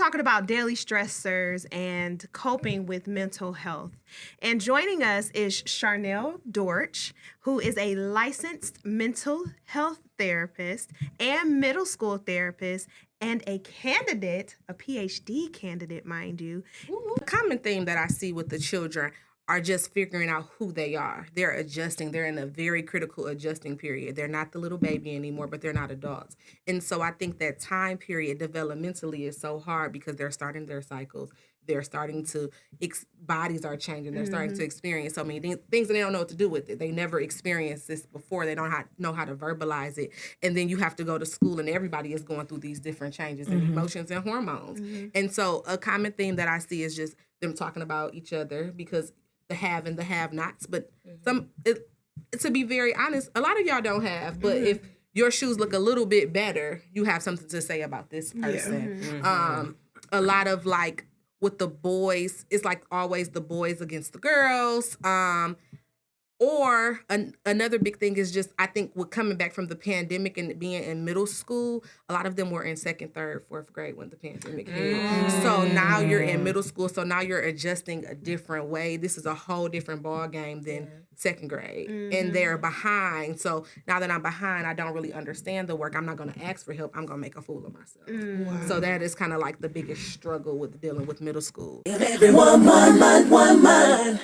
talking about daily stressors and coping with mental health. And joining us is Charnel Dortch, who is a licensed mental health therapist and middle school therapist and a candidate, a PhD candidate, mind you. A common theme that I see with the children are just figuring out who they are. They're adjusting. They're in a very critical adjusting period. They're not the little baby anymore, but they're not adults. And so I think that time period developmentally is so hard because they're starting their cycles. They're starting to, bodies are changing. They're starting to experience so many things and they don't know what to do with it. They never experienced this before. They don't know how to verbalize it. And then you have to go to school and everybody is going through these different changes in emotions and hormones. And so a common theme that I see is just them talking about each other because the have and the have-nots. But to be very honest, a lot of y'all don't have. But if your shoes look a little bit better, you have something to say about this person. A lot of like with the boys, it's like always the boys against the girls. Or another big thing is just, I think, with coming back from the pandemic and being in middle school, a lot of them were in second, third, fourth grade when the pandemic hit. So now you're in middle school, so now you're adjusting a different way. This is a whole different ball game than second grade. And they're behind. So now that I'm behind, I don't really understand the work. I'm not going to ask for help. I'm going to make a fool of myself. So that is kind of like the biggest struggle with dealing with middle school. Give everyone one mind, one mind.